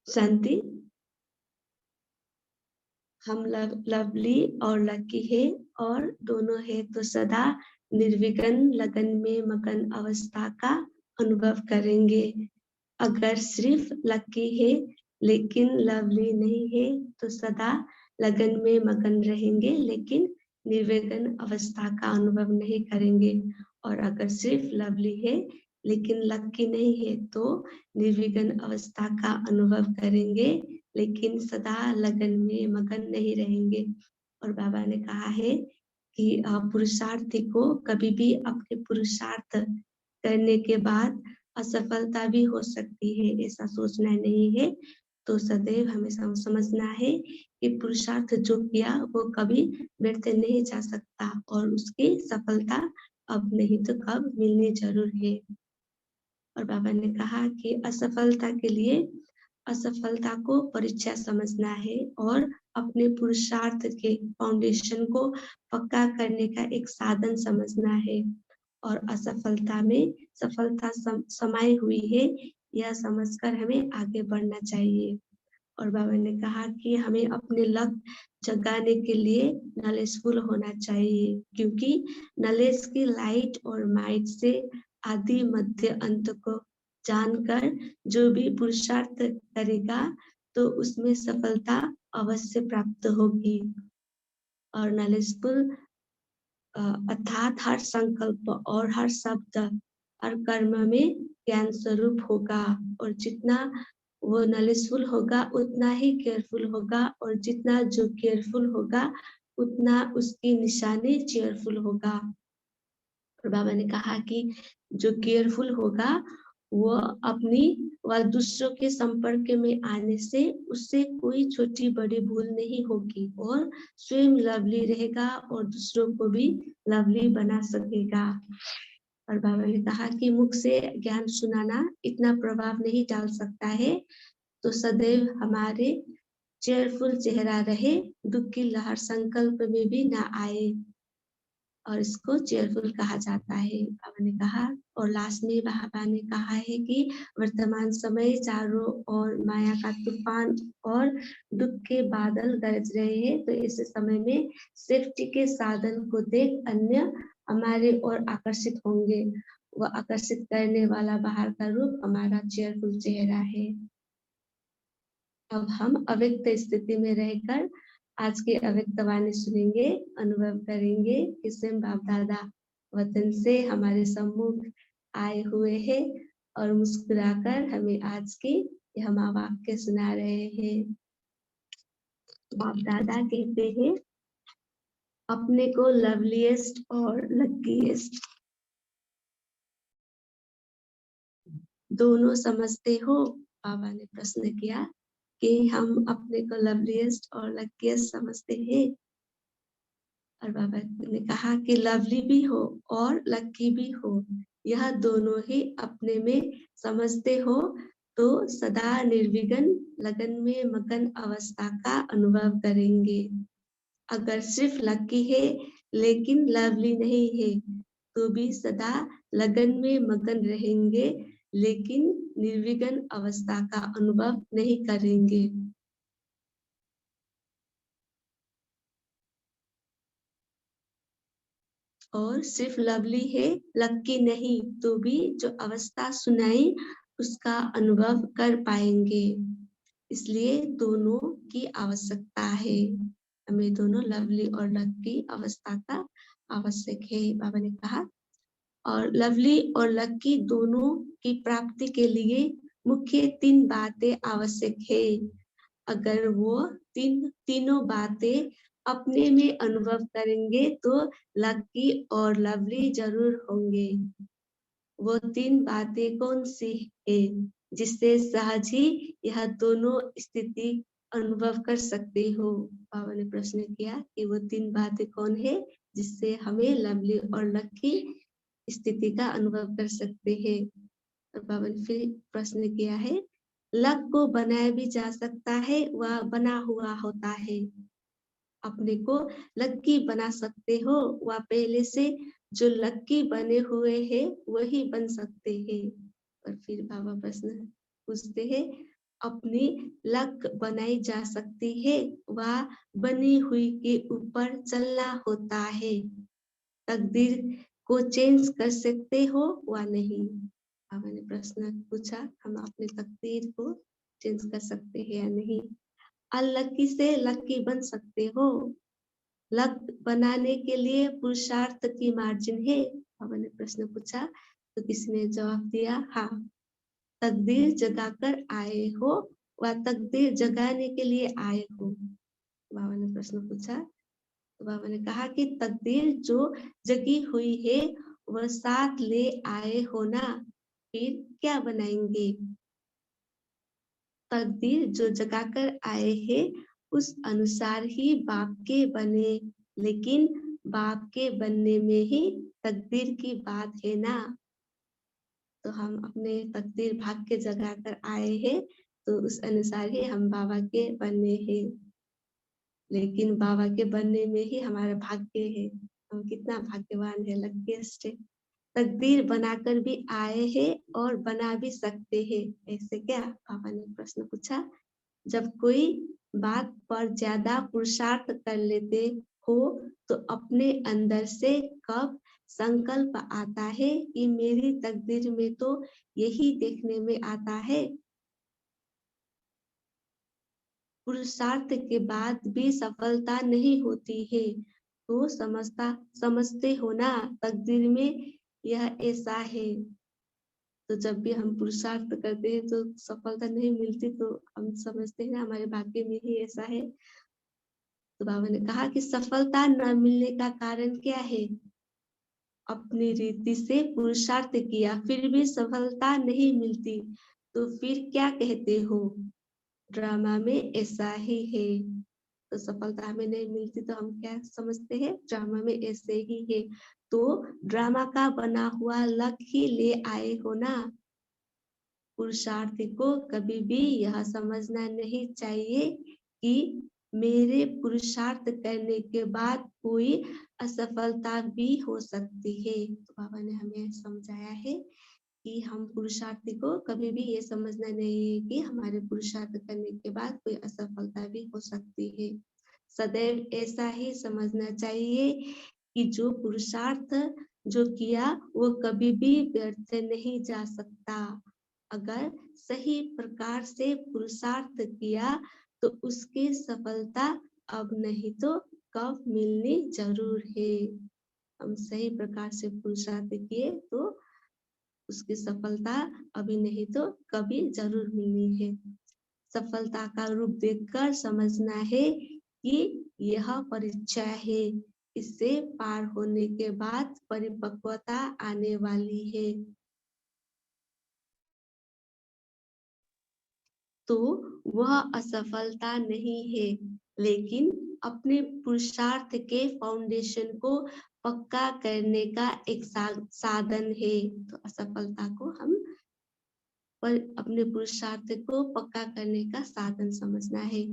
शांति। हम लवली और लकी है और दोनों है तो सदा निर्विघ्न लगन में मगन अवस्था का अनुभव करेंगे। अगर सिर्फ लकी है लेकिन लवली नहीं है तो सदा लगन में मगन रहेंगे लेकिन निर्विघ्न अवस्था का अनुभव नहीं करेंगे। और अगर सिर्फ लवली है लेकिन लकी नहीं है तो निर्विघ्न अवस्था का अनुभव करेंगे लेकिन सदा लगन में मगन नहीं रहेंगे। और बाबा ने कहा है कि पुरुषार्थी को कभी भी अपने पुरुषार्थ करने के बाद असफलता भी हो सकती है, ऐसा सोचना नहीं है। तो सदैव हमें समझना है कि पुरुषार्थ जो किया वो कभी व्यर्थ नहीं जा सकता और उसकी सफलता अब नहीं तो कब मिलनी जरूर है। और बाबा ने कहा कि असफलता के लिए असफलता को परीक्षा समझना है और अपने पुरुषार्थ के फाउंडेशन को पक्का करने का एक साधन समझना है। और असफलता में सफलता समाई हुई है यह समझकर हमें आगे बढ़ना चाहिए। और बाबा ने कहा कि हमें अपने लक्ष्य जगाने के लिए नॉलेजफुल होना चाहिए, क्योंकि नॉलेज की लाइट और माइट से आदि मध्य अंत को जानकर जो भी पुरुषार्थ करेगा तो उसमें सफलता अवश्य प्राप्त होगी। और नॉलेजफुल अर्थात हर संकल्प और हर शब्द हर कर्म में ज्ञान स्वरूप होगा। और जितना वो नॉलेजफुल होगा उतना ही केयरफुल होगा और जितना जो केयरफुल होगा उतना उसकी निशानी चेयरफुल होगा। और बाबा ने कहा कि जो केयरफुल होगा वो अपनी व दूसरों के संपर्क में आने से उससे कोई छोटी बड़ी भूल नहीं होगी और स्वयं लवली रहेगा और दूसरों को भी लवली बना सकेगा। और बाबा ने कहा कि मुख से ज्ञान सुनाना इतना प्रभाव नहीं डाल सकता है, तो सदैव हमारे चेयरफुल चेहरा रहे, दुख की लहर संकल्प में भी ना आए और इसको चेयरफुल कहा जाता है। बाबा ने कहा और लास्ट में बाबा ने कहा है कि वर्तमान समय चारों ओर माया का तूफान और दुख के बादल गरज रहे हैं, तो इस समय में सेफ्टी के साधन को देख अन्य हमारे ओर आकर्षित होंगे। वह आकर्षित करने वाला बाहर का रूप हमारा चेयरफुल चेहरा है। अब हम अव्यक्त स्थिति में रहकर आज की अव्यक्त वाणी सुनेंगे, अनुभव करेंगे कि स्वयं बाप दादा वतन से हमारे सम्मुख आए हुए हैं और मुस्कुराकर हमें आज की यह माँ वाक्य सुना रहे हैं। बाप दादा कहते हैं, अपने को लवलीएस्ट और लकीएस्ट दोनों समझते हो? बाबा ने प्रश्न किया कि हम अपने को लवलीएस्ट और लकीएस्ट समझते हैं। और बाबा ने कहा कि लवली भी हो और लकी भी हो, यह दोनों ही अपने में समझते हो तो सदा निर्विघ्न लगन में मगन अवस्था का अनुभव करेंगे। अगर सिर्फ लकी है लेकिन लवली नहीं है तो भी सदा लगन में मगन रहेंगे लेकिन निर्विघ्न अवस्था का अनुभव नहीं करेंगे। और सिर्फ लवली है लकी नहीं तो भी जो अवस्था सुनाई उसका अनुभव कर पाएंगे। इसलिए दोनों की आवश्यकता है, हमें दोनों लवली और लकी अवस्था का आवश्यक है। बाबा ने कहा और लवली और लकी दोनों की प्राप्ति के लिए मुख्य 3 बातें आवश्यक है। अगर वो तीनों बातें अपने में अनुभव करेंगे तो लकी और लवली जरूर होंगे। वो 3 बातें कौन सी है जिससे सहज ही यह दोनों स्थिति अनुभव कर सकते हो? बाबा ने प्रश्न किया कि वो 3 बातें कौन है जिससे हमें लवली और लकी स्थिति का अनुभव कर सकते हैं। और बाबा ने फिर प्रश्न किया है, लक को बनाया भी जा सकता है, वह बना हुआ होता है। अपने को लक्की बना सकते हो, वह पहले से जो लक्की बने हुए हैं वही बन सकते हैं। और फिर बाबा प्रश्न पूछते हैं, अपनी लक बनाई जा सकती है, वह बनी हुई के ऊपर चलना होता है। तकदीर को चेंज कर सकते हो व नहीं। मैंने प्रश्न पूछा, हम अपनी तकदीर को चेंज कर सकते हैं या नहीं। अनलकी से लकी बन सकते हो। लक बनाने के लिए पुरुषार्थ की मार्जिन है। मैंने प्रश्न पूछा तो किसी ने जवाब दिया हाँ। तकदीर जगाकर आए हो व तकदीर जगाने के लिए आए हो। बाबा ने प्रश्न पूछा तो बाबा ने कहा कि तकदीर जो जगी हुई है वह साथ ले आए हो ना, फिर क्या बनाएंगे। तकदीर जो जगाकर आए हैं उस अनुसार ही बाप के बने, लेकिन बाप के बनने में ही तकदीर की बात है ना। तो हम अपने तकदीर भाग के जगा कर आए हैं, तो उस अनुसार ही हम बाबा के बने हैं, लेकिन बाबा के बनने में ही हमारा भाग्य है। हम कितना भाग्यवान है, लकीस्ट है। तकदीर बनाकर भी आए हैं और बना भी सकते हैं, ऐसे क्या। बाबा ने प्रश्न पूछा, जब कोई बात पर ज्यादा पुरुषार्थ कर लेते हो तो अपने अंदर से कब संकल्प आता है कि मेरी तकदीर में तो यही देखने में आता है। पुरुषार्थ के बाद भी सफलता नहीं होती है तो समझते हो ना, तकदीर में यह ऐसा है। तो जब भी हम पुरुषार्थ करते हैं तो सफलता नहीं मिलती, तो हम समझते हैं हमारे भाग्य में ही ऐसा है। तो बाबा ने कहा कि सफलता न मिलने का कारण क्या है। अपनी रीति से पुरुषार्थ किया फिर भी सफलता नहीं मिलती, तो फिर क्या कहते हो, ड्रामा में ऐसा ही है। तो सफलता हमें नहीं मिलती तो हम क्या समझते हैं, ड्रामा में ऐसे ही है। तो ड्रामा का बना हुआ लक ही ले आए हो ना। पुरुषार्थी को कभी भी यह समझना नहीं चाहिए कि मेरे पुरुषार्थ करने के बाद कोई असफलता भी हो सकती है। तो बाबा ने हमें समझाया है कि हम पुरुषार्थी को कभी भी ये समझना नहीं है कि हमारे पुरुषार्थ करने के बाद कोई असफलता भी हो सकती है। सदैव ऐसा ही समझना चाहिए कि जो पुरुषार्थ जो किया वो कभी भी व्यर्थ नहीं जा सकता। अगर सही प्रकार से पुरुषार्थ किया तो उसकी सफलता अब नहीं तो कब मिलनी जरूर है। हम सही प्रकार से पुरुषार्थ किए तो उसकी सफलता अभी नहीं तो कभी जरूर मिलनी है। सफलता का रूप देखकर समझना है कि यह परीक्षा है, इससे पार होने के बाद परिपक्वता आने वाली है। तो वह असफलता नहीं है, लेकिन अपने पुरुषार्थ के फाउंडेशन को पक्का करने का एक साधन है। तो असफलता को हम पर अपने पुरुषार्थ को पक्का करने का साधन समझना है।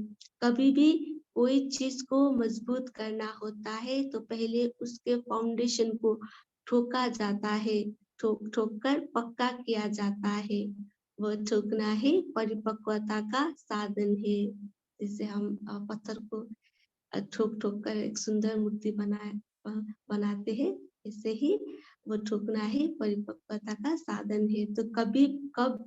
कभी भी कोई चीज को मजबूत करना होता है तो पहले उसके फाउंडेशन को ठोका जाता है, ठोक ठोक कर पक्का किया जाता है। वह ठोकना ही परिपक्वता का साधन है। जिससे हम पत्थर को ठोक ठोक कर एक सुंदर मूर्ति बनाते हैं, ऐसे ही वो ठोकना ही परिपक्वता का साधन है। तो कब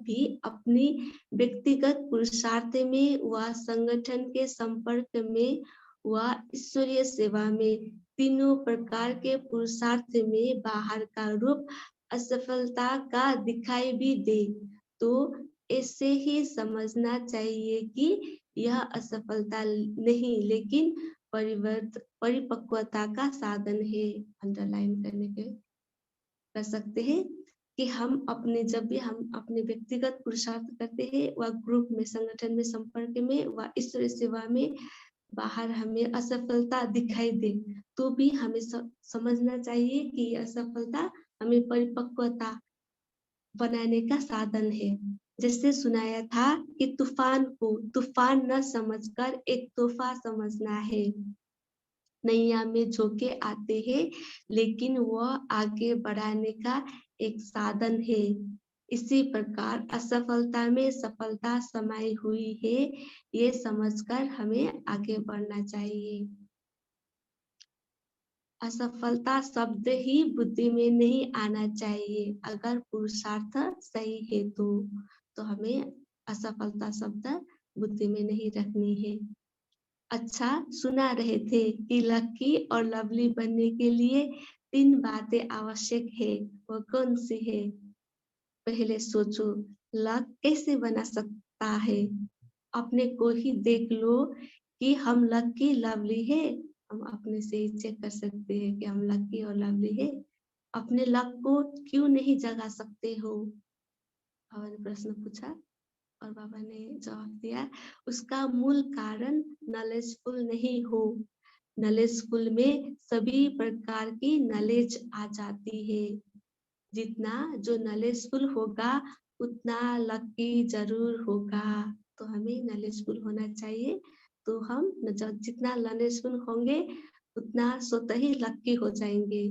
भी अपनी व्यक्तिगत पुरुषार्थ में व संगठन के संपर्क में व ईश्वरीय सेवा में, तीनों प्रकार के पुरुषार्थ में बाहर का रूप असफलता का दिखाई भी दे तो ऐसे ही समझना चाहिए कि यह असफलता नहीं लेकिन परिपक्वता का साधन है। अंडरलाइन करने के कर सकते हैं कि हम अपने जब भी हम अपने व्यक्तिगत पुरुषार्थ करते हैं व ग्रुप में, संगठन में, संपर्क में व ईश्वर सेवा में बाहर हमें असफलता दिखाई दे तो भी हमें समझना चाहिए कि असफलता हमें परिपक्वता बनाने का साधन है। जैसे सुनाया था कि तूफान को तूफान न समझकर एक तोहफा समझना है। नैया में झोंके आते हैं लेकिन वह आगे बढ़ाने का एक साधन है। इसी प्रकार असफलता में सफलता समाई हुई है, ये समझकर हमें आगे बढ़ना चाहिए। असफलता शब्द ही बुद्धि में नहीं आना चाहिए। अगर पुरुषार्थ सही है तो हमें असफलता शब्द बुद्धि में नहीं रखनी है। अच्छा, सुना रहे थे कि लकी और लवली बनने के लिए 3 बातें आवश्यक है। वो कौन सी है? पहले सोचो, लक कैसे बना सकता है? अपने को ही देख लो कि हम लकी लवली है। हम अपने से ही चेक कर सकते हैं कि हम लकी और लवली है। अपने लक को क्यों नहीं जगा सकते हो? बाबा ने प्रश्न पूछा और बाबा ने जवाब दिया, उसका मूल कारण नॉलेजफुल नहीं हो। नॉलेजफुल में सभी प्रकार की नॉलेज आ जाती है। जितना जो नॉलेजफुल होगा उतना लकी जरूर होगा। तो हमें नॉलेजफुल होना चाहिए। तो हम जितना नॉलेजफुल होंगे उतना स्वतः ही लकी हो जाएंगे,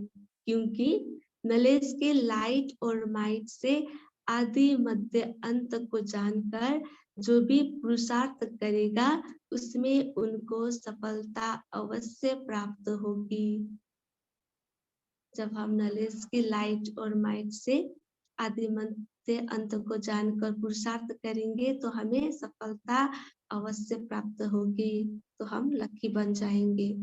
क्योंकि नॉलेज के लाइट और माइट से आदि मध्य अंत को जानकर जो भी पुरुषार्थ करेगा उसमें उनको सफलता अवश्य प्राप्त होगी। जब हम नॉलेज की लाइट और माइट से आदि मध्य अंत को जानकर पुरुषार्थ करेंगे तो हमें सफलता अवश्य प्राप्त होगी। तो हम लकी बन जाएंगे।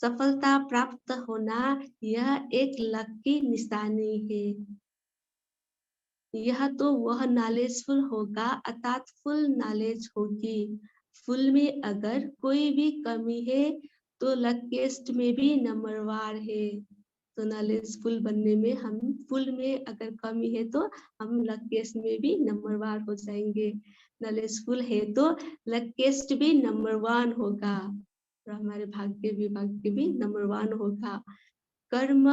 सफलता प्राप्त होना यह एक लकी निशानी है। यह तो वह नॉलेजफुल होगा अर्थात फुल नॉलेज होगी। फुल में अगर कोई भी कमी है तो लकीस्ट में भी नंबरवार है। तो नॉलेजफुल बनने में हम फुल में अगर कमी है तो हम लकीस्ट में भी नंबरवार हो जाएंगे। नॉलेजफुल है तो लकीस्ट भी नंबर 1 होगा और हमारे भाग्य भी नंबर 1 होगा। कर्म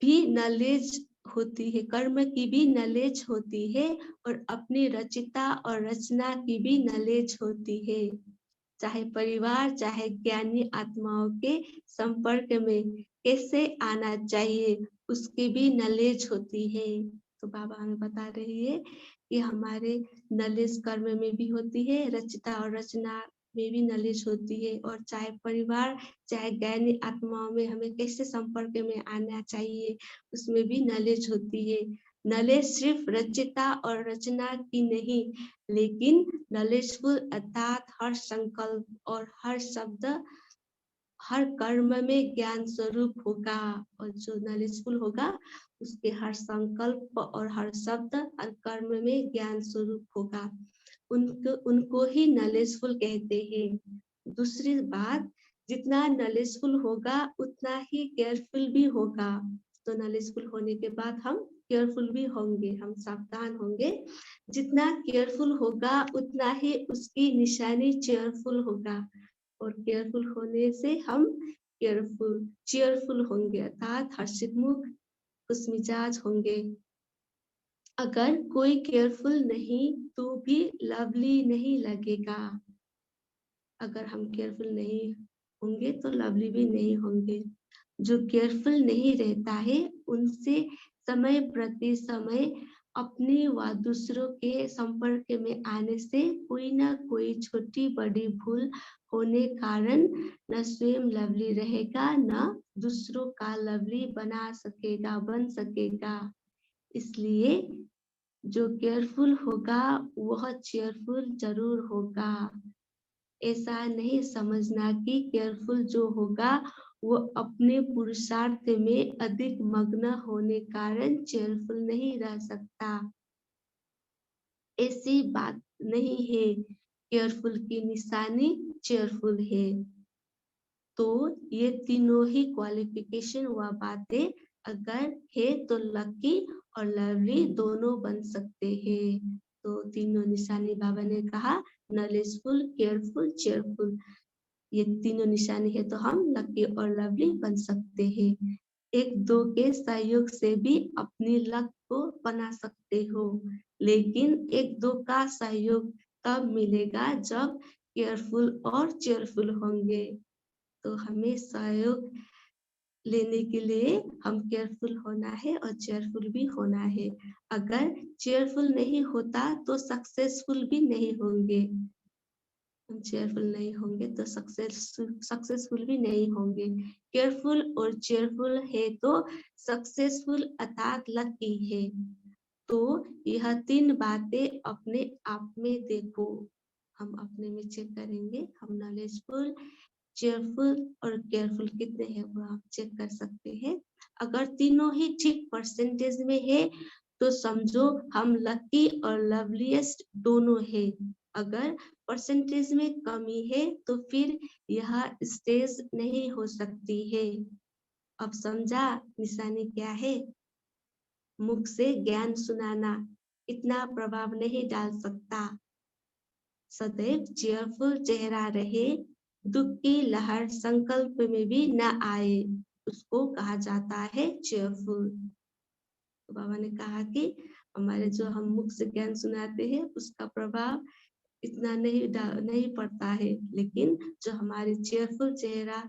भी नॉलेज होती है, कर्म की भी नॉलेज होती है और अपनी रचिता और रचना की भी नॉलेज होती है। चाहे परिवार चाहे ज्ञानी आत्माओं के संपर्क में कैसे आना चाहिए उसकी भी नॉलेज होती है। तो बाबा हमें बता रही है कि हमारे नॉलेज कर्म में भी होती है, रचिता और रचना में भी नॉलेज होती है, और चाहे परिवार चाहे ज्ञानी आत्माओं में हमें कैसे संपर्क में आना चाहिए उसमें भी नॉलेज होती है। नॉलेज सिर्फ रचिता और रचना की नहीं, लेकिन नॉलेजफुल अर्थात हर संकल्प और हर शब्द हर कर्म में ज्ञान स्वरूप होगा। और जो नॉलेजफुल होगा उसके हर संकल्प और हर शब्द हर कर्म में ज्ञान स्वरूप होगा। उनको ही नॉलेजफुल कहते हैं। दूसरी बात, जितना नॉलेजफुल होगा उतना ही केयरफुल भी होगा। तो नॉलेजफुल होने के बाद हम केयरफुल भी होंगे, हम सावधान होंगे। जितना केयरफुल होगा उतना ही उसकी निशानी चेयरफुल होगा, और केयरफुल होने से हम चेयरफुल होंगे अर्थात हर्षित मुख खुश मिजाज होंगे। अगर कोई केयरफुल नहीं तो भी लवली नहीं लगेगा। अगर हम केयरफुल नहीं होंगे तो लवली भी नहीं होंगे। जो केयरफुल नहीं रहता है उनसे समय प्रति समय अपने व दूसरों के संपर्क में आने से कोई ना कोई छोटी बड़ी भूल होने कारण न स्वयं लवली रहेगा न दूसरों का लवली बन सकेगा। इसलिए जो केयरफुल होगा वह चेयरफुल जरूर होगा। ऐसा नहीं समझना कि केयरफुल जो होगा वो अपने पुरुषार्थ में अधिक मग्न होने कारण चेयरफुल नहीं रह सकता। ऐसी बात नहीं है। केयरफुल की निशानी चेयरफुल है। तो ये तीनों ही क्वालिफिकेशन व बातें अगर है तो लकी और लवली दोनों बन सकते हैं। तो तीनों निशानी बाबा ने कहा, नॉलेजफुल, केयरफुल, चेयरफुल, ये तीनों निशानी है तो हम लकी और लवली बन सकते हैं। एक दो के सहयोग से भी अपनी लक को बना सकते हो, लेकिन एक दो का सहयोग तब मिलेगा जब केयरफुल और चेयरफुल होंगे। तो हमें सहयोग लेने के लिए हम केयरफुल होना है और चेयरफुल भी होना है। अगर चेयरफुल नहीं होता तो सक्सेसफुल भी नहीं होंगे। हम चेयरफुल नहीं होंगे तो सक्सेसफुल भी नहीं होंगे। केयरफुल और चेयरफुल है तो सक्सेसफुल अर्थात लकी है। तो यह 3 बातें अपने आप में देखो। हम अपने में चेक करेंगे, हम नॉलेजफुल, चेयरफुल और केयरफुल कितने हैं वो आप चेक कर सकते हैं। अगर तीनों ही ठीक परसेंटेज में है तो समझो हम लकी और लवलीएस्ट दोनों है। अगर परसेंटेज में कमी है तो फिर यह स्टेज नहीं हो सकती है। अब समझा निशानी क्या है? मुख से ज्ञान सुनाना इतना प्रभाव नहीं डाल सकता। सदैव चेयरफुल चेहरा रहे, दुख की लहर संकल्प में भी न आए, उसको कहा जाता है चेयरफुल। तो बाबा ने कहा कि हमारे जो हम मुख से ज्ञान सुनाते हैं उसका प्रभाव इतना नहीं पड़ता है, लेकिन जो हमारी चेयरफुल चेहरा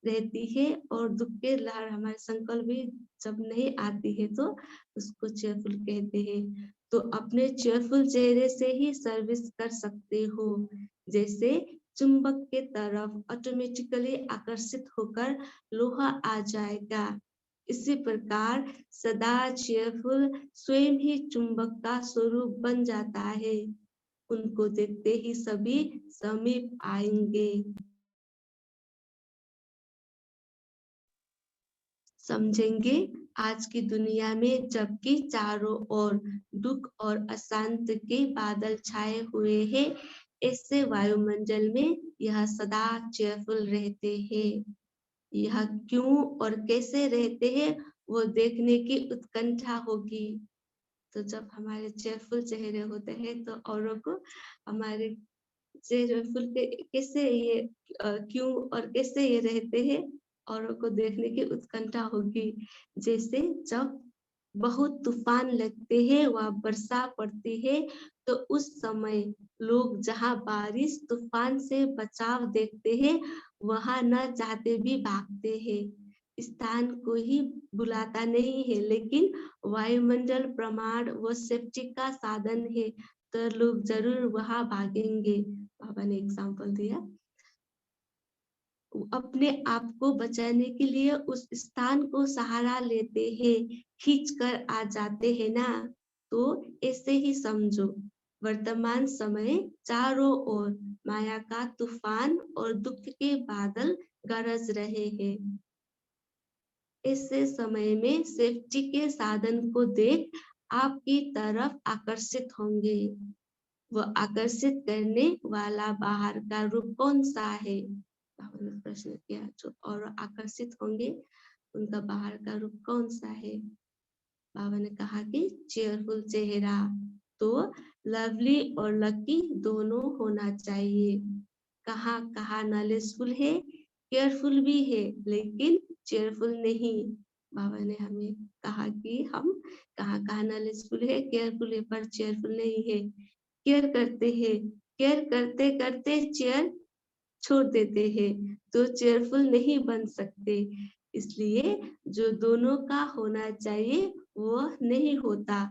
रहती है और दुख के लहर हमारे संकल्प भी जब नहीं आती है तो उसको चेयरफुल कहते हैं। तो अपने चेयरफुल चेहरे से ही सर्विस कर सकते हो। जैसे चुंबक के तरफ ऑटोमेटिकली आकर्षित होकर लोहा आ जाएगा, इसी प्रकार सदा चेयरफुल स्वयं ही चुंबक का स्वरूप बन जाता है। उनको देखते ही सभी समीप आएंगे। समझेंगे आज की दुनिया में जबकि चारों ओर दुख और अशांति के बादल छाए हुए हैं, ऐसे वायुमंडल में यह सदा चेयरफुल रहते हैं। यह क्यों और कैसे रहते हैं वो देखने की उत्कंठा होगी। तो जब हमारे चेयरफुल चेहरे होते हैं तो औरों को हमारे चेयरफुल के कैसे ये क्यों और कैसे ये रहते हैं औरों को देखने की उत्कंठा होगी। जैसे जब बहुत तूफान लगते हैं व वर्षा पड़ती है तो उस समय लोग जहाँ बारिश तूफान से बचाव देखते हैं वहां न चाहते भी भागते हैं। स्थान को ही बुलाता नहीं है, लेकिन वायुमंडल प्रमाण व सेफ्टी का साधन है तो लोग जरूर वहां भागेंगे। बाबा ने एग्जाम्पल दिया। अपने आप को बचाने के लिए उस स्थान को सहारा लेते हैं, खींच कर आ जाते हैं ना। तो ऐसे ही समझो वर्तमान समय चारों ओर माया का तूफान और दुख के बादल गरज रहे हैं। ऐसे समय में सेफ्टी के साधन को देख आपकी तरफ आकर्षित होंगे। वह आकर्षित करने वाला बाहर का रूप कौन सा है? बाबा ने प्रश्न किया। जो और आकर्षित होंगे उनका बाहर का रूप कौन सा है? बाबा ने कहा कि चेयरफुल चेहरा। तो लवली और लकी दोनों होना चाहिए। कहाँ कहाँ नॉलेजफुल है, केयरफुल भी है, लेकिन चेयरफुल नहीं। बाबा ने हमें कहा कि हम कहाँ कहाँ नॉलेजफुल है, केयरफुल है, पर चेयरफुल नहीं है। केयर करते हैं, केयर करते करते चेयर छोड़ देते हैं तो चेयरफुल नहीं बन सकते। इसलिए जो दोनों का होना चाहिए वो नहीं होता,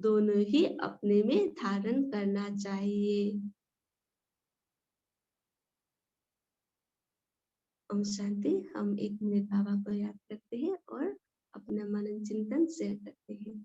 दोनों ही अपने में धारण करना चाहिए। ओम शांति। हम 1 मिनट बाबा को याद करते हैं और अपना मनन चिंतन शेयर करते हैं।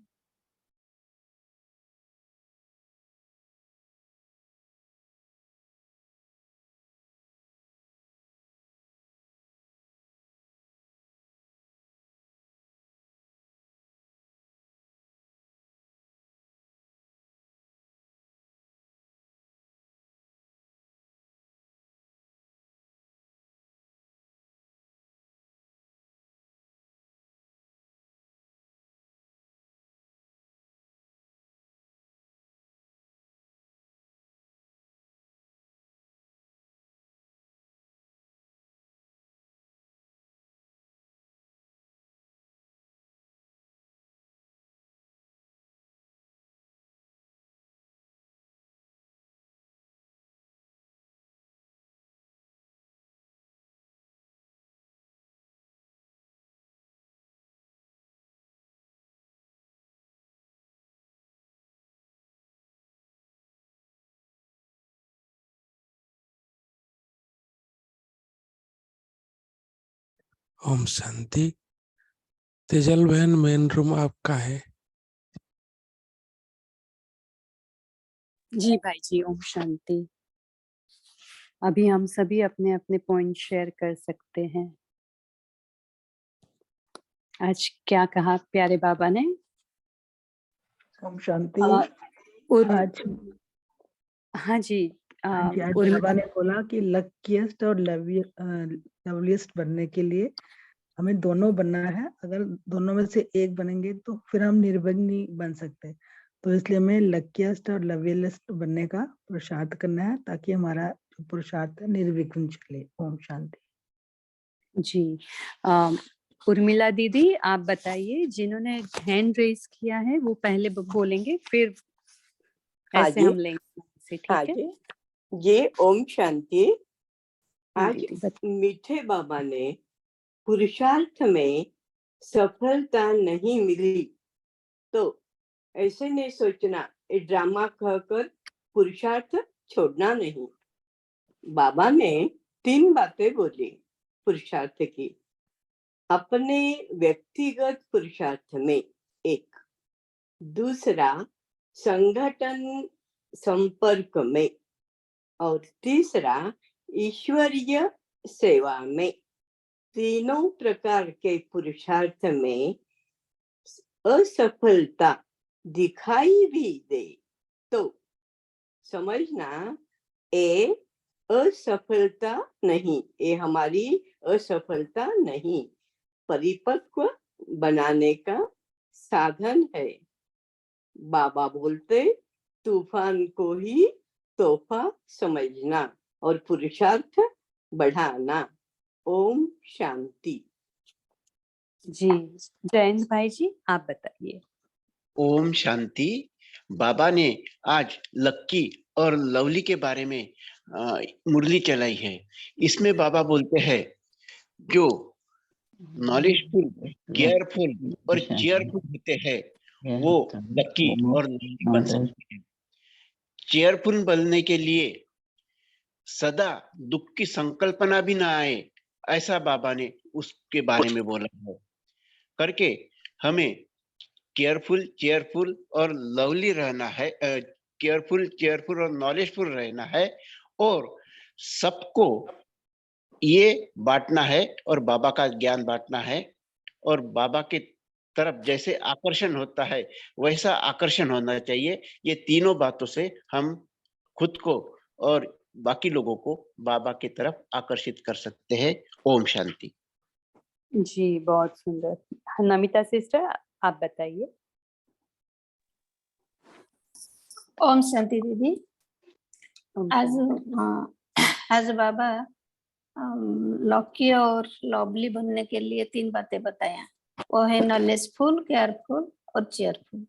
ओम शांति। तेजल बहन, मेन रूम आपका है। जी भाई जी, ओम शांति। अभी हम सभी अपने अपने पॉइंट शेयर कर सकते हैं। आज क्या कहा प्यारे बाबा ने? ओम शांति। आज हाँ जी, आज बाबा ने बोला कि लकीएस्ट और लवलीएस्ट बनने के लिए हमें दोनों बनना है। अगर दोनों में से एक बनेंगे तो फिर हम निर्विघ्न बन सकते। तो इसलिए हमें लकीएस्ट और लवलीएस्ट बनने का पुरुषार्थ करना है, ताकि हमारा जो पुरुषार्थ है निर्विघ्न चले। ओम शांति। जी, उर्मिला दीदी आप बताइए, जिन्होंने हैंड रेज किया है वो पहले बोलेंगे, फिर ऐसे हम लेंगे। ठीक है ये ओम शांति। आज दीदी मीठे बाबा ने पुरुषार्थ में सफलता नहीं मिली तो ऐसे नहीं सोचना ये ड्रामा कहकर पुरुषार्थ छोड़ना नहीं। बाबा ने 3 बातें बोली पुरुषार्थ की। अपने व्यक्तिगत पुरुषार्थ में 1, दूसरा संगठन संपर्क में, और तीसरा ईश्वरीय सेवा में। तीनों प्रकार के पुरुषार्थ में असफलता दिखाई भी दे तो समझना ये असफलता नहीं, ये हमारी असफलता नहीं, परिपक्व बनाने का साधन है। बाबा बोलते तूफान को ही तोहफा समझना और पुरुषार्थ बढ़ाना। ओम शांति। जी, जयंत भाई जी आप बताइए। ओम शांति। बाबा ने आज लक्की और लवली के बारे में मुरली चलाई है। इसमें बाबा बोलते हैं जो नॉलेजफुल, केयरफुल और चेयरफुल होते हैं वो लक्की और लवली बन सकते हैं। चेयरफुल बनने के लिए सदा दुख की संकल्पना भी ना आए, ऐसा बाबा ने उसके बारे में बोला है। करके हमें केयरफुल, चेयरफुल और लवली रहना है। केयरफुल और नॉलेजफुल रहना है और सबको ये बांटना है और बाबा का ज्ञान बांटना है। और बाबा के तरफ जैसे आकर्षण होता है वैसा आकर्षण होना चाहिए। ये तीनों बातों से हम खुद को और बाकी लोगों को बाबा की तरफ आकर्षित कर सकते हैं। ओम शांति। जी, बहुत सुंदर। नमिता सिस्टर आप बताइए। ओम शांति दीदी। आज बाबा लकी और लवली बनने के लिए 3 बातें बताया। वो है नॉलेजफुल, केयरफुल और चेयरफुल।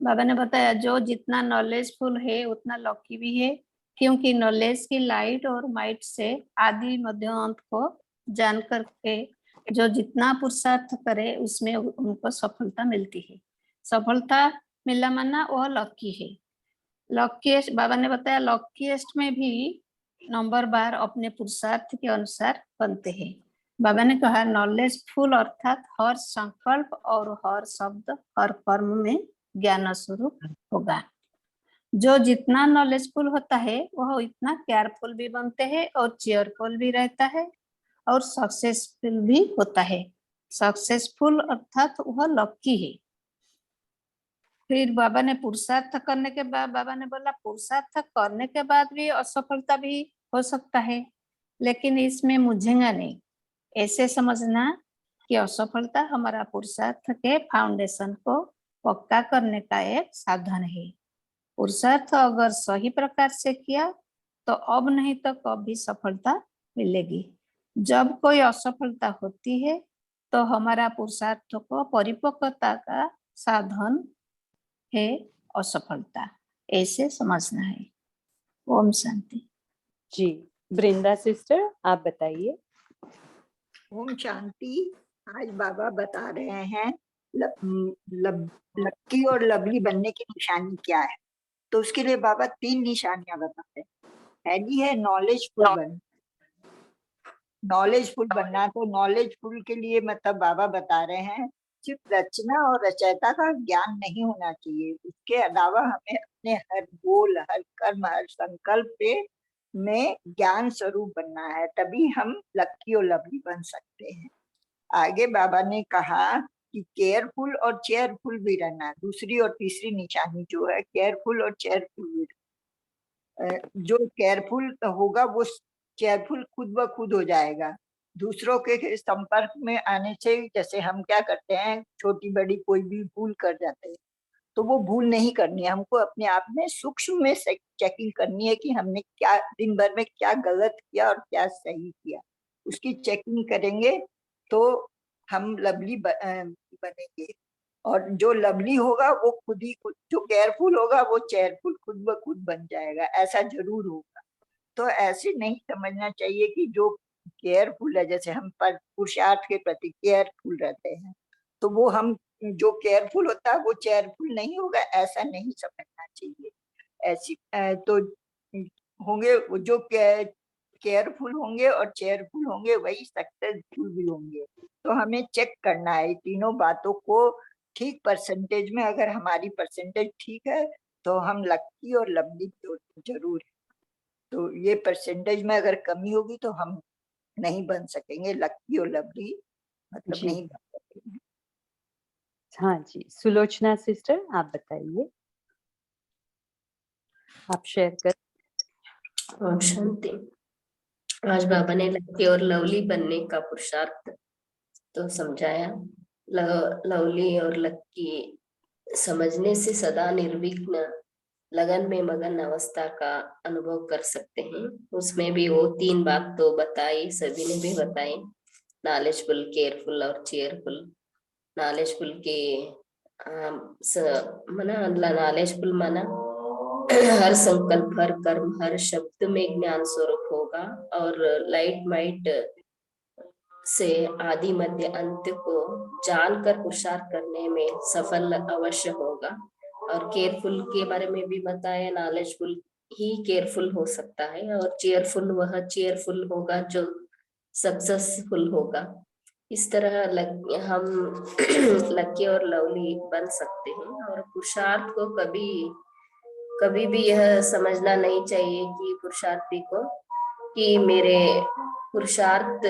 बाबा ने बताया जो जितना नॉलेजफुल है उतना लकी भी है, क्योंकि नॉलेज की लाइट और माइट से आदि मध्य अंत को जान करके जो जितना पुरुषार्थ करे उसमें उनको सफलता मिलती है। सफलता मिला माना वह लकी है। लकीएस्ट बाबा ने बताया लकीएस्ट में भी नंबर बार अपने पुरुषार्थ के अनुसार बनते हैं। बाबा ने कहा नॉलेजफुल अर्थात हर संकल्प और हर शब्द हर कर्म में ज्ञान स्वरूप होगा। जो जितना नॉलेजफुल होता है वह इतना केयरफुल भी बनते हैं और चेयरफुल भी रहता है और सक्सेसफुल भी होता है। सक्सेसफुल अर्थात वह लकी है। फिर बाबा ने पुरुषार्थ करने के बाद बाबा ने बोला पुरुषार्थ करने के बाद भी असफलता भी हो सकता है, लेकिन इसमें मुझेगा नहीं। ऐसे समझना कि असफलता हमारा पुरुषार्थ के फाउंडेशन को पक्का करने का एक साधन है। पुरुषार्थ अगर सही प्रकार से किया तो अब नहीं तो कभी सफलता मिलेगी। जब कोई असफलता होती है तो हमारा पुरुषार्थ को परिपक्वता का साधन है असफलता, ऐसे समझना है। ओम शांति। जी, वृंदा सिस्टर आप बताइए। ओम शांति। आज बाबा बता रहे हैं लक्की और लवली बनने की निशानी क्या है। तो उसके लिए बाबा 3 निशानियां बताते हैं। पहली है नॉलेजफुल बन, नॉलेजफुल बनना है। तो नॉलेजफुल के लिए मतलब बाबा बता रहे हैं सिर्फ रचना और रचयिता का ज्ञान नहीं होना चाहिए, उसके अलावा हमें अपने हर बोल, हर कर्म, हर संकल्प पे में ज्ञान स्वरूप बनना है, तभी हम लक्की और लवली बन सकते हैं। आगे बाबा ने कहा कि केयरफुल और चेयरफुल भी रहना। दूसरी और तीसरी निशानी जो है केयरफुल और चेयरफुल भी। जो केयरफुल होगा वो चेयरफुल खुद ब खुद हो जाएगा। दूसरों के संपर्क में आने से जैसे हम क्या करते हैं, छोटी बड़ी कोई भी भूल कर जाते हैं, तो वो भूल नहीं करनी है। हमको अपने आप में सूक्ष्म में चेकिंग करनी है कि हमने क्या दिन भर में क्या गलत किया और क्या सही किया। उसकी चेकिंग करेंगे तो हम लवली बनेंगे। और जो लवली होगा वो खुद ही खुद, जो केयरफुल होगा वो चेयरफुल खुद ब खुद बन जाएगा, ऐसा जरूर होगा। तो ऐसे नहीं समझना चाहिए कि जो केयरफुल है, जैसे हम पुरुषार्थ के प्रति केयरफुल रहते हैं, तो वो हम जो केयरफुल होता है वो चेयरफुल नहीं होगा, ऐसा नहीं समझना चाहिए। ऐसी तो होंगे जो केयरफुल होंगे और चेयरफुल होंगे वही सक्सेसफुल भी होंगे। तो हमें चेक करना है तीनों बातों को ठीक परसेंटेज में। अगर हमारी परसेंटेज ठीक है तो हम लक्की और लवली तो जरूर है। तो ये परसेंटेज में अगर कमी होगी तो हम नहीं बन सकेंगे लक्की और लवली, मतलब नहीं बन सकेंगे। हाँ जी, सुलोचना सिस्टर आप बताइए, आप शेयर कर। ओम शांति। आज बाबा ने लकी और लवली बनने का पुरुषार्थ तो समझाया। लवली और लक्की समझने से सदा निर्विघ्न लगन में मगन अवस्था का अनुभव कर सकते हैं। उसमें भी वो 3 बात तो बताई, सभी ने भी बताई, नॉलेजफुल, केयरफुल और चेयरफुल। नॉलेजफुल के मना नॉलेजफुल माना हर संकल्प, हर कर्म, हर शब्द में ज्ञान स्वरूप होगा और लाइट माइट से आदि मध्य अंत को जानकर पुरुषार्थ करने में सफल अवश्य होगा। और केयरफुल के बारे में भी बताया, नॉलेजफुल ही केयरफुल हो सकता है और चेयरफुल वह चेयरफुल होगा जो सक्सेसफुल होगा। इस तरह हम लकी और लवली बन सकते हैं। और पुरुषार्थ को कभी भी यह समझना नहीं चाहिए कि पुरुषार्थी को कि मेरे पुरुषार्थ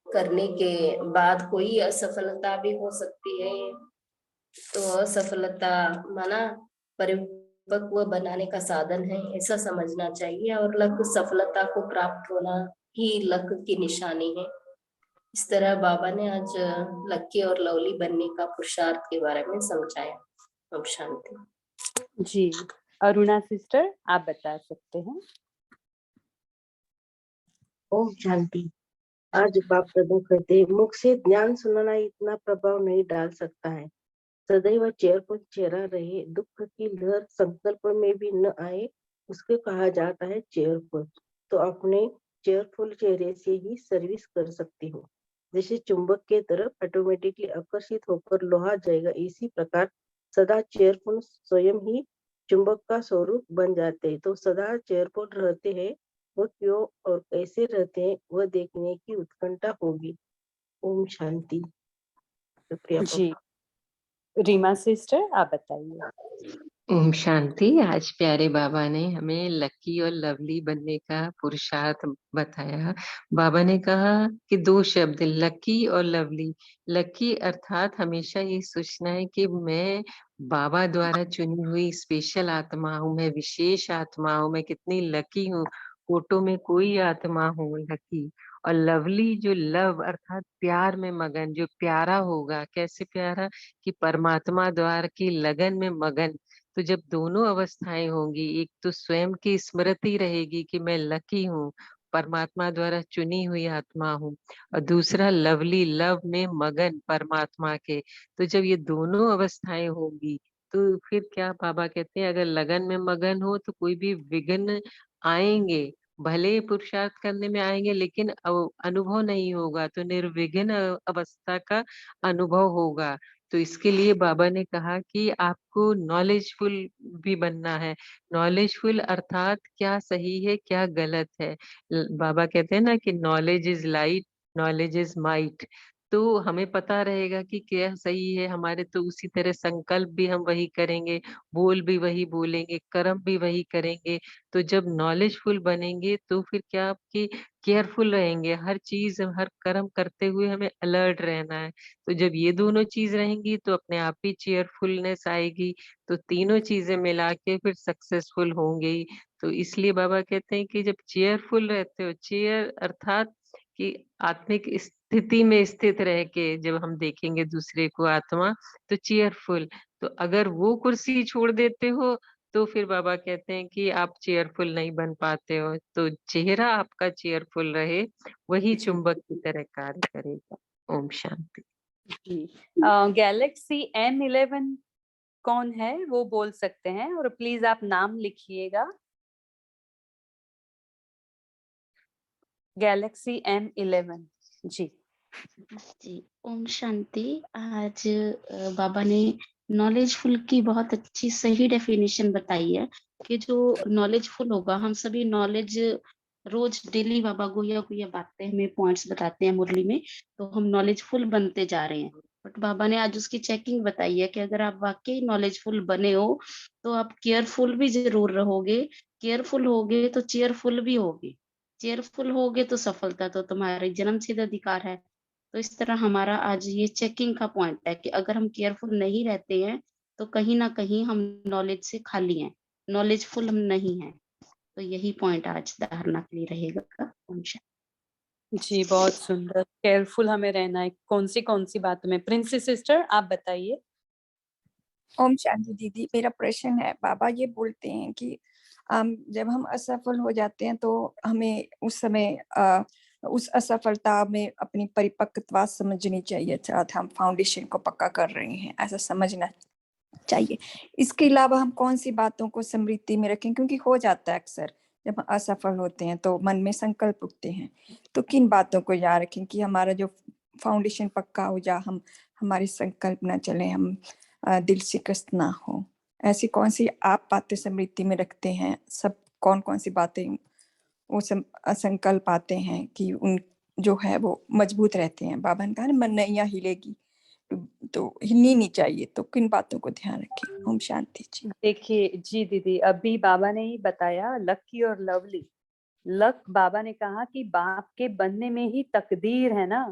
करने के बाद कोई असफलता भी हो सकती है। तो असफलता माना परिपक्व बनाने का साधन है, ऐसा समझना चाहिए। और लक्ष्य सफलता को प्राप्त होना ही लक्ष्य की निशानी है। इस तरह बाबा ने आज लक्की और लवली बनने का पुरुषार्थ के बारे में समझाया। ओम शांति। जी, अरुणा सिस्टर आप बता सकते हैं। ओम शांति। आज बाप दादा कहते हैं, मुख से ज्ञान सुनाना इतना प्रभाव नहीं डाल सकता है। सदैव चेयरफुल चेहरा रहे, दुख की लहर संकल्प में भी न आए, उसको कहा जाता है चेयरफुल। तो अपने चेयरफुल चेहरे से ही सर्विस कर सकती हो। जैसे चुंबक के तरफ ऑटोमेटिकली आकर्षित होकर लोहा जाएगा, इसी प्रकार सदा चेयरफुल स्वयं ही चुंबक का स्वरूप बन जाते हैं। तो सदा चेयरफुल रहते हैं, वो क्यों और कैसे रहते हैं वह देखने की उत्कंठा होगी। ओम शांति। शुक्रिया। जी, रीमा सिस्टर आप बताइए। ओम शांति। आज प्यारे बाबा ने हमें लकी और लवली बनने का पुरुषार्थ बताया। बाबा ने कहा कि 2 शब्द लकी और लवली। लकी अर्थात हमेशा ये सोचना है कि मैं बाबा द्वारा चुनी हुई स्पेशल आत्मा हूँ, मैं विशेष आत्मा हूँ, मैं कितनी लकी हूँ, फोटो में कोई आत्मा हूँ लकी। और लवली जो लव अर्थात प्यार में मगन, जो प्यारा होगा, कैसे प्यारा कि परमात्मा द्वारा की लगन में मगन। तो जब दोनों अवस्थाएं होंगी, एक तो स्वयं की स्मृति रहेगी कि मैं लकी हूँ, परमात्मा द्वारा चुनी हुई आत्मा हूँ, और दूसरा लवली, लव में मगन परमात्मा के। तो जब ये दोनों अवस्थाएं होंगी तो फिर क्या बाबा कहते हैं, अगर लगन में मगन हो तो कोई भी विघ्न आएंगे, भले पुरुषार्थ करने में आएंगे लेकिन अनुभव नहीं होगा, तो निर्विघ्न अवस्था का अनुभव होगा। तो इसके लिए बाबा ने कहा कि आपको नॉलेजफुल भी बनना है। नॉलेजफुल अर्थात क्या सही है क्या गलत है। बाबा कहते हैं ना कि knowledge is light, knowledge is might. तो हमें पता रहेगा कि क्या सही है हमारे, तो उसी तरह संकल्प भी हम वही करेंगे, बोल भी वही बोलेंगे, कर्म भी वही करेंगे। तो जब नॉलेजफुल बनेंगे तो फिर क्या आपकी केयरफुल रहेंगे, हर चीज हर कर्म करते हुए हमें अलर्ट रहना है। तो जब ये दोनों चीज रहेंगी तो अपने आप ही चेयरफुलनेस आएगी। तो तीनों चीजें मिला के फिर सक्सेसफुल होंगे ही। तो इसलिए बाबा कहते हैं कि जब चेयरफुल रहते हो, चेयर अर्थात कि आत्मिक स्थिति में स्थित रह के जब हम देखेंगे दूसरे को आत्मा, तो चेयरफुल। तो अगर वो कुर्सी छोड़ देते हो तो फिर बाबा कहते हैं कि आप चेयरफुल नहीं बन पाते हो। तो चेहरा आपका चेयरफुल रहे, वही चुंबक की तरह कार्य करेगा। ओम शांति। जी, गैलेक्सी M11 कौन है वो बोल सकते हैं, और प्लीज आप नाम लिखिएगा। गैलेक्सी M11 जी। जी, ओम शांति। आज बाबा ने नॉलेजफुल की बहुत अच्छी सही डेफिनेशन बताई है कि जो नॉलेजफुल होगा, हम सभी नॉलेज रोज डेली बाबा गुया गुया बातें हमें पॉइंट्स बताते हैं मुरली में, तो हम नॉलेजफुल बनते जा रहे हैं। बट बाबा ने आज उसकी चेकिंग बताई है कि अगर आप वाकई नॉलेजफुल बने हो तो आप केयरफुल भी जरूर रहोगे, केयरफुल होगे तो चेयरफुल भी होगे, चेयरफुल होगे तो सफलता तो तुम्हारे जन्मसिद्ध अधिकार है। तो इस तरह हमारा आज ये चेकिंग का पॉइंट है कि अगर हम केयरफुल नहीं रहते हैं तो कहीं ना कहीं हम नॉलेज से खाली हैं, नॉलेजफुल हम नहीं हैं। तो यही पॉइंट आज धारणा के लिए रहेगा। ओम शांति। जी, बहुत सुंदर। केयरफुल हमें रहना है कौन सी बातों में। प्रिंसेस सिस्टर आप बताइए। ओम शांति दीदी, मेरा प्रश्न है, बाबा ये बोलते हैं कि जब हम असफल हो जाते हैं तो हमें उस समय उस असफलता में अपनी परिपक्वता समझनी चाहिए, अर्थात हम फाउंडेशन को पक्का कर रहे हैं ऐसा समझना चाहिए। इसके अलावा हम कौन सी बातों को स्मृति में रखें, क्योंकि हो जाता है अक्सर जब हम असफल होते हैं तो मन में संकल्प उठते हैं, तो किन बातों को याद रखें कि हमारा जो फाउंडेशन पक्का हो जा, हम हमारी संकल्प ना चले, हम दिल शिकस्त ना हो। ऐसी कौन सी आप बातें स्मृति में रखते हैं? सब कौन कौन सी बातें वो संकल्प आते हैं कि उन जो है वो मजबूत रहते हैं? बाबा ने कहा ना मन नैया हिलेगी, तो हिलनी नहीं चाहिए, तो किन बातों को ध्यान रखें? ओम शांति जी। देखिए जी दीदी, अभी बाबा ने ही बताया लकी और लवली। लक, बाबा ने कहा कि बाप के बनने में ही तकदीर है ना,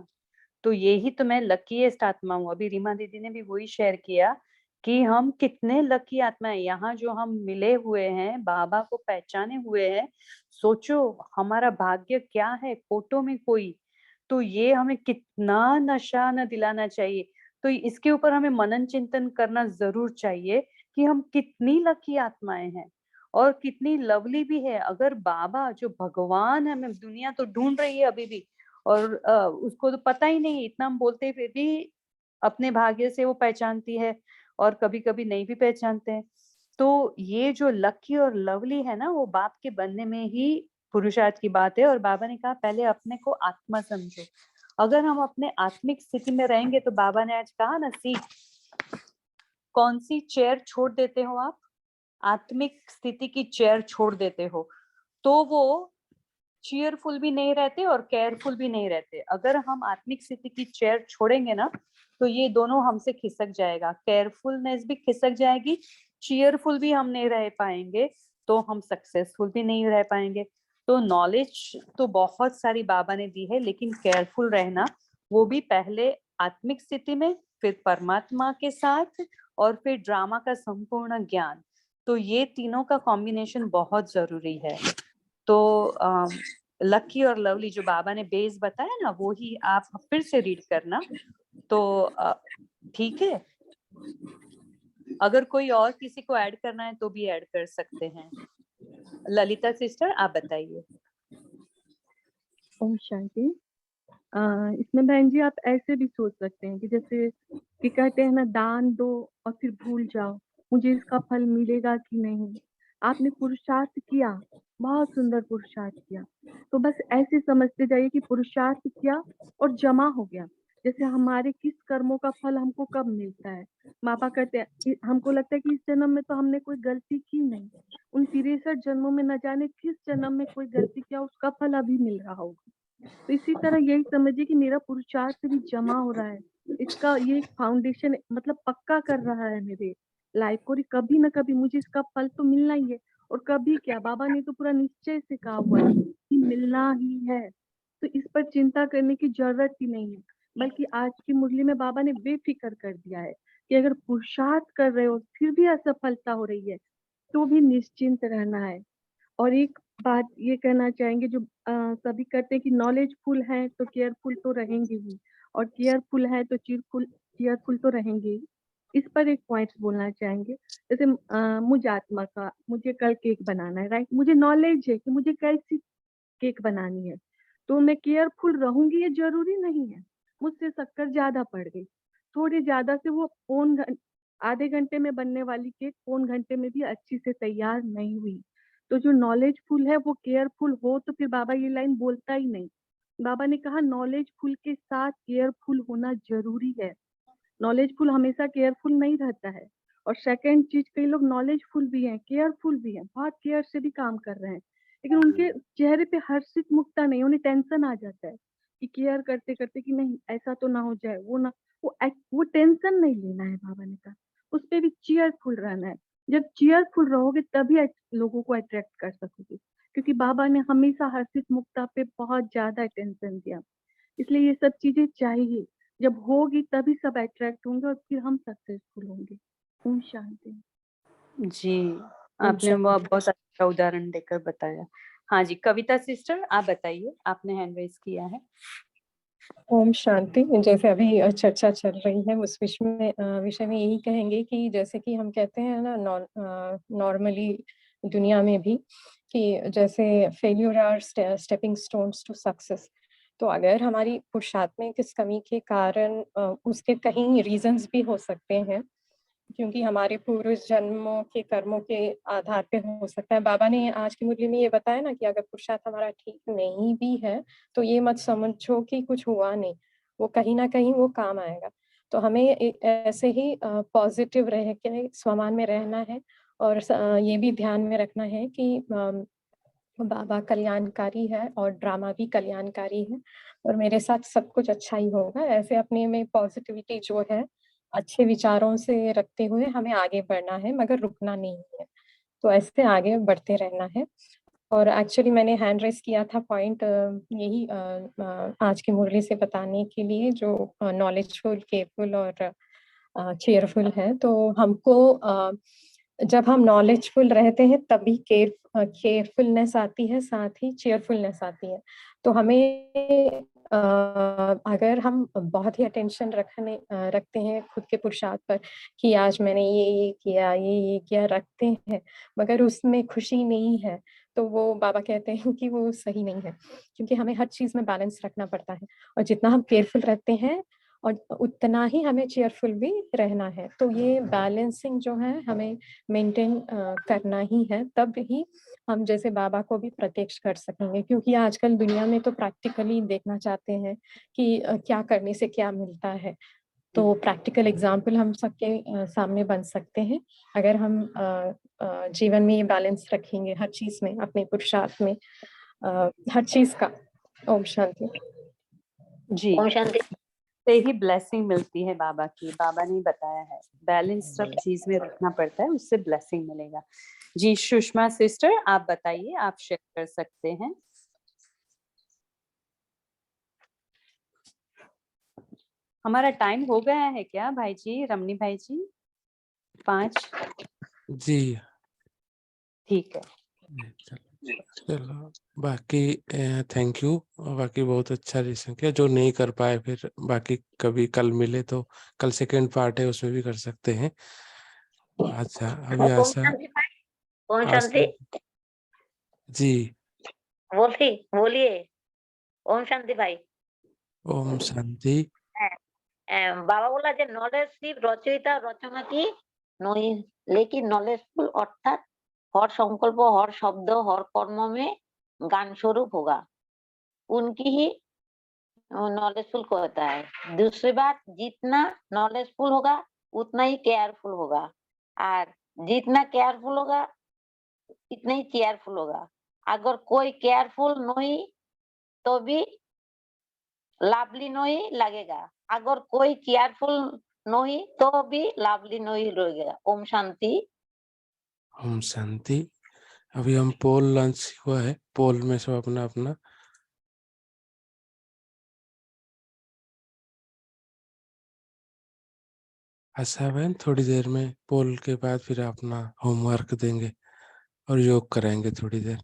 तो यही तो मैं लकीएस्ट आत्मा हूँ। अभी रीमा दीदी ने भी वही शेयर किया कि हम कितने लकी आत्मा है, यहाँ जो हम मिले हुए हैं, बाबा को पहचाने हुए हैं। सोचो हमारा भाग्य क्या है, फोटो में कोई, तो ये हमें कितना नशा न दिलाना चाहिए। तो इसके ऊपर हमें मनन चिंतन करना जरूर चाहिए कि हम कितनी लकी आत्माएं हैं और कितनी लवली भी है। अगर बाबा जो भगवान है, हमें दुनिया तो ढूंढ रही है अभी भी, और उसको तो पता ही नहीं, इतना हम बोलते हैं फिर भी अपने भाग्य से वो पहचानती है, और कभी कभी नहीं भी पहचानते हैं। तो ये जो लकी और लवली है ना, वो बाप के बनने में ही पुरुषार्थ की बात है। और बाबा ने कहा पहले अपने को आत्मा समझो। अगर हम अपने आत्मिक स्थिति में रहेंगे, तो बाबा ने आज कहा ना, सीट कौन सी चेयर छोड़ देते हो आप, आत्मिक स्थिति की चेयर छोड़ देते हो, तो वो चीयरफुल भी नहीं रहते और केयरफुल भी नहीं रहते। अगर हम आत्मिक स्थिति की चेयर छोड़ेंगे ना, तो ये दोनों हमसे खिसक जाएगा, केयरफुलनेस भी खिसक जाएगी, चीयरफुल भी हम नहीं रह पाएंगे, तो हम सक्सेसफुल भी नहीं रह पाएंगे। तो नॉलेज तो बहुत सारी बाबा ने दी है, लेकिन केयरफुल रहना वो भी पहले आत्मिक स्थिति में, फिर परमात्मा के साथ, और फिर ड्रामा का संपूर्ण ज्ञान। तो ये तीनों का कॉम्बिनेशन बहुत जरूरी है। तो लकी और लवली जो बाबा ने बेस बताया ना, वो ही आप फिर से रीड करना, तो ठीक है। अगर कोई और किसी को ऐड करना है तो भी ऐड कर सकते हैं। ललिता सिस्टर आप बताइए। ओम शांति। इसमें बहन जी आप ऐसे भी सोच सकते हैं कि जैसे कि कहते हैं ना, दान दो और फिर भूल जाओ, मुझे इसका फल मिलेगा कि नहीं। आपने पुरुषार्थ किया, बहुत सुंदर पुरुषार्थ किया, तो बस ऐसे समझते जाइए कि पुरुषार्थ किया और जमा हो गया। जैसे हमारे किस कर्मों का फल हमको कब मिलता है। बाबा कहते हैं, हमको लगता है कि इस जन्म में तो हमने कोई गलती की नहीं, उन 63 जन्मों में न जाने किस जन्म में कोई गलती किया, उसका फल अभी मिल रहा होगा। तो इसी तरह यही समझिए कि मेरा पुरुषार्थ भी जमा हो रहा है, इसका ये फाउंडेशन मतलब पक्का कर रहा है मेरे लाइफ को, कभी ना कभी मुझे इसका फल तो मिलना ही है। और कभी क्या, बाबा ने तो पूरा निश्चय से कहा हुआ है कि मिलना ही है, तो इस पर चिंता करने की जरूरत ही नहीं है। बल्कि आज की मुरली में बाबा ने बेफिक्र कर दिया है कि अगर पुरुषार्थ कर रहे हो फिर भी असफलता हो रही है तो भी निश्चिंत रहना है। और एक बात ये कहना चाहेंगे, जो सभी कहते हैं कि नॉलेजफुल है तो केयरफुल तो रहेंगे ही, और केयरफुल है तो चीयरफुल तो रहेंगे ही। इस पर एक पॉइंट बोलना चाहेंगे। जैसे मुझ आत्मा का, मुझे कल केक बनाना है, राइट, मुझे नॉलेज है कि मुझे कैसी केक बनानी है, तो मैं केयरफुल रहूंगी ये जरूरी नहीं है। मुझसे शक्कर ज्यादा पड़ गई, थोड़ी ज्यादा से वो आधे घंटे में बनने वाली केक पौन घंटे में भी अच्छी से तैयार नहीं हुई। तो जो नॉलेजफुल है वो केयरफुल हो, तो फिर बाबा ये लाइन बोलता ही नहीं। बाबा ने कहा नॉलेजफुल के साथ केयरफुल होना जरूरी है। नॉलेजफुल हमेशा केयरफुल नहीं रहता है। और सेकंड चीज, कई लोग नॉलेजफुल भी हैं, केयरफुल भी हैं, बहुत केयर से भी काम कर रहे हैं, लेकिन उनके चेहरे पे हर्षित मुक्ता नहीं, उन्हें टेंशन आ जाता है कि केयर करते करते कि नहीं ऐसा तो ना हो जाए, वो टेंशन नहीं लेना है। बाबा ने कहा उस पे भी चीयरफुल रहना है। जब चीयरफुल रहोगे तभी लोगों को अट्रैक्ट कर सकोगे, क्योंकि बाबा ने हमेशा हर्षित मुक्ता पे बहुत ज्यादा अटेंशन दिया। इसलिए ये सब चीजें चाहिए, जब होगी तभी सब अट्रैक्ट होंगे और फिर हम सक्सेसफुल होंगे। ओम शांति। जी, आपने बहुत अच्छा उदाहरण देकर बताया। हाँ जी, कविता सिस्टर आप बताइए, आपने हैंड रेज किया है। ओम शांति। जैसे अभी चर्चा चल रही है उस विषय में यही कहेंगे कि जैसे कि हम कहते हैं ना नॉर्मली दुनिया में भी कि जैसे failure are stepping stones to success. तो अगर हमारी पुरुषार्थ में किस कमी के कारण उसके कहीं रीजंस भी हो सकते हैं, क्योंकि हमारे पूर्व जन्मों के कर्मों के आधार पे हो सकता है। बाबा ने आज की मुरली में ये बताया ना कि अगर पुरुषार्थ हमारा ठीक नहीं भी है तो ये मत समझो कि कुछ हुआ नहीं, वो कहीं ना कहीं वो काम आएगा। तो हमें ऐसे ही पॉजिटिव रह के स्वमान में रहना है, और ये भी ध्यान में रखना है कि बाबा कल्याणकारी है और ड्रामा भी कल्याणकारी है, और मेरे साथ सब कुछ अच्छा ही होगा। ऐसे अपने में पॉजिटिविटी जो है अच्छे विचारों से रखते हुए हमें आगे बढ़ना है, मगर रुकना नहीं है। तो ऐसे आगे बढ़ते रहना है। और एक्चुअली मैंने हैंड रेस किया था पॉइंट यही आज की मुरली से बताने के लिए, जो नॉलेजफुल, केयरफुल और चेयरफुल है। तो हमको जब हम नॉलेजफुल रहते हैं तभी केयरफुलनेस आती है, साथ ही चेयरफुलनेस आती है। तो हमें अगर हम बहुत ही अटेंशन रखते हैं खुद के पुरुषार्थ पर कि आज मैंने ये किया, ये किया, रखते हैं, मगर उसमें खुशी नहीं है, तो वो बाबा कहते हैं कि वो सही नहीं है, क्योंकि हमें हर चीज में बैलेंस रखना पड़ता है। और जितना हम केयरफुल रहते हैं और उतना ही हमें चेयरफुल भी रहना है। तो ये बैलेंसिंग जो है हमें मेंटेन करना ही है, तब ही हम जैसे बाबा को भी प्रत्यक्ष कर सकेंगे। क्योंकि आजकल दुनिया में तो प्रैक्टिकली देखना चाहते हैं कि क्या करने से क्या मिलता है। तो प्रैक्टिकल एग्जाम्पल हम सबके सामने बन सकते हैं अगर हम जीवन में ये बैलेंस रखेंगे हर चीज में, अपने पुरुषार्थ में, हर चीज का। ओम शांति। जी, ओम शांति। से ही ब्लेसिंग मिलती है बाबा की। बाबा ने बताया है बैलेंस सब चीज में रखना पड़ता है, उससे ब्लेसिंग मिलेगा। जी, सुषमा सिस्टर आप बताइए, आप शेयर कर सकते हैं। हमारा टाइम हो गया है क्या भाई जी, रमनी भाई जी? 5 जी ठीक है। चलो बाकी थैंक यू। बाकी बहुत अच्छा रिसेंट किया। जो नहीं कर पाए फिर बाकी कभी कल मिले तो कल सेकेंड पार्ट है उसमें भी कर सकते हैं। अच्छा अभी ओम शांति भाई, ओम शांति जी बोलिए। ओम शांति भाई। ओम शांति। বাবা বলা যে নলেজ শিব রচয়িতা রচনা কি নই, लेकिन नॉलेजफुल अर्थात हर संकल्प, हर शब्द, हर कर्म में ज्ञान स्वरूप होगा। उनकी ही नॉलेजफुल को होता है। दूसरी बात, जितना नॉलेजफुल होगा उतना ही केयरफुल होगा, और जितना केयरफुल होगा इतना ही केयरफुल होगा। अगर कोई केयरफुल नहीं तो भी लवली नहीं लगेगा, अगर कोई केयरफुल नहीं तो भी लवली नहीं लगेगा। ओम शांति। ओम शांति। अभी हम पोल लॉन्च हुआ है, पोल में सब अपना अपना आशा बहन थोड़ी देर में पोल के बाद फिर अपना होमवर्क देंगे और योग कराएंगे थोड़ी देर।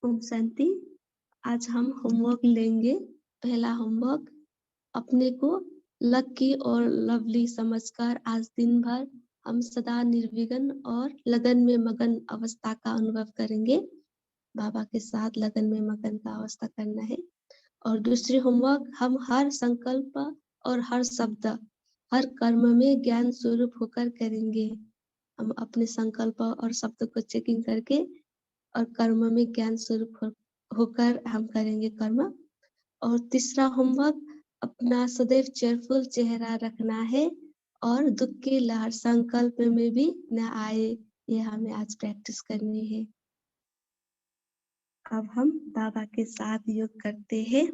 ओम शांति। आज हम होमवर्क लेंगे। पहला होमवर्क, अपने को लकी और लवली समझकर आज दिन भर हम सदा निर्विघ्न और लगन में मगन अवस्था का अनुभव करेंगे। बाबा के साथ लगन में मगन का अवस्था करना है। और दूसरी होमवर्क, हम हर संकल्प और हर शब्द, हर कर्म में ज्ञान स्वरूप होकर करेंगे। हम अपने संकल्प और शब्द को चेकिंग करके और कर्म में ज्ञान स्वरूप होकर हम करेंगे कर्म। और तीसरा होमवर्क, अपना सदैव चेयरफुल चेहरा रखना है और दुख की लहर संकल्प में भी न आए, ये हमें आज प्रैक्टिस करनी है। अब हम बाबा के साथ योग करते हैं।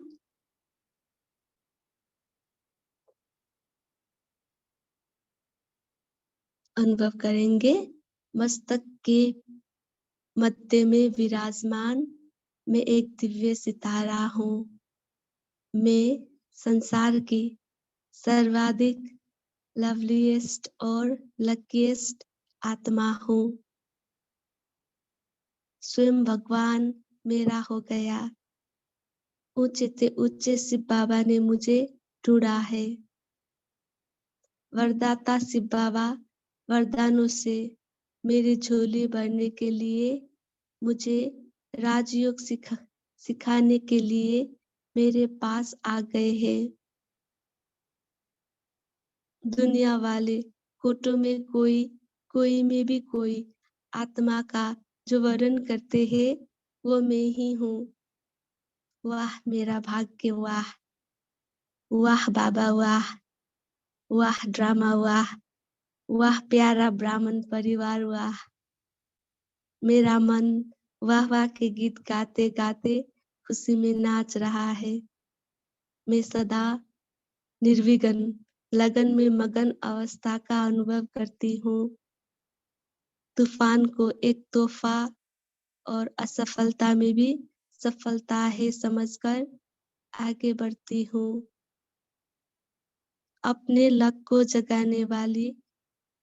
अनुभव करेंगे, मस्तक के मध्य में विराजमान मैं एक दिव्य सितारा हूँ। मैं संसार की सर्वाधिक लवलीएस्ट और लकीएस्ट आत्मा हूँ। स्वयं भगवान मेरा हो गया। ऊंचे से ऊंचे शिव बाबा ने मुझे ढूंढा है। वरदाता शिव बाबा वरदानों से मेरी झोली भरने के लिए, मुझे राजयोग सिखाने के लिए मेरे पास आ गए हैं। दुनिया वाले कोटों में कोई में भी कोई आत्मा का जो वर्णन करते हैं वो मैं ही हूँ। वाह मेरा भाग्य, वाह वाह बाबा, वाह वाह ड्रामा, वाह प्यारा ब्राह्मण परिवार, वाह। मेरा मन वाह वाह के गीत गाते गाते खुशी में नाच रहा है। मैं सदा निर्विघ्न लगन में मगन अवस्था का अनुभव करती हूँ। तूफान को एक तोहफा और असफलता में भी सफलता है समझकर आगे बढ़ती हूँ। अपने लक को जगाने वाली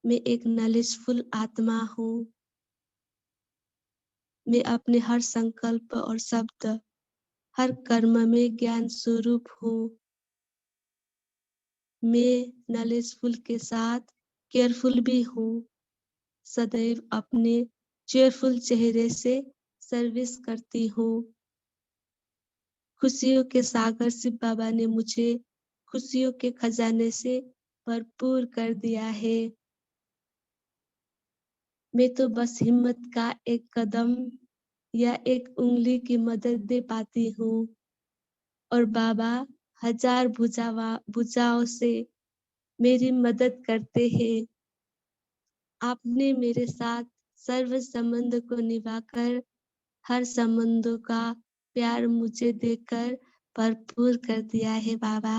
मैं एक नॉलेजफुल आत्मा हूँ। मैं अपने हर संकल्प और शब्द, हर कर्म में ज्ञान स्वरूप हूँ। मैं नॉलेजफुल के साथ केयरफुल भी हूँ। सदैव अपने चेयरफुल चेहरे से सर्विस करती हूँ। खुशियों के सागर शिव बाबा ने मुझे खुशियों के खजाने से भरपूर कर दिया है। मैं तो बस हिम्मत का एक कदम या एक उंगली की मदद दे पाती हूँ और बाबा हजार भुजाओं से मेरी मदद करते हैं। आपने मेरे साथ सर्व संबंध को निभाकर हर संबंधों का प्यार मुझे देकर भरपूर कर दिया है बाबा।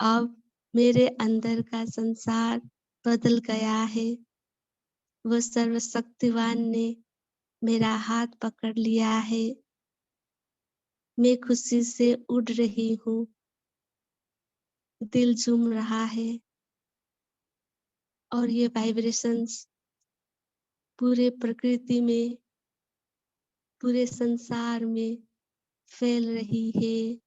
अब मेरे अंदर का संसार बदल गया है। वह सर्वशक्तिवान ने मेरा हाथ पकड़ लिया है। मैं खुशी से उड़ रही हूँ। दिल झूम रहा है और ये वाइब्रेशंस पूरे प्रकृति में, पूरे संसार में फैल रही है।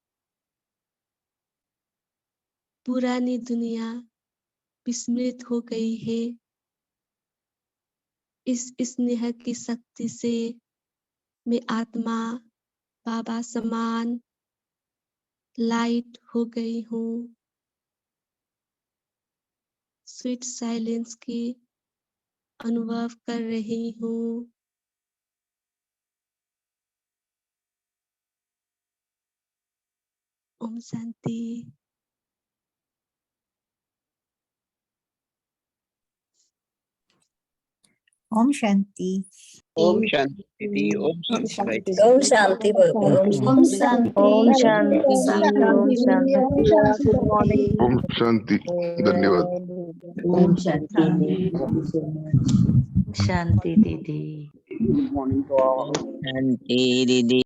पुरानी दुनिया विस्मृत हो गई है। इस स्नेह की शक्ति से मैं आत्मा बाबा समान लाइट हो गई हूँ। स्वीट साइलेंस की अनुभव कर रही हूँ। ओम शांति। ओम शांति। ओम शांति दीदी। ओम शांति भाई। ओम शांति बाबा। ओम शांति। ओम शांति जी, ओम शांति। Good morning. ओम शांति। धन्यवाद। ओम शांति। शांति दीदी। Good morning to all. शांति दीदी।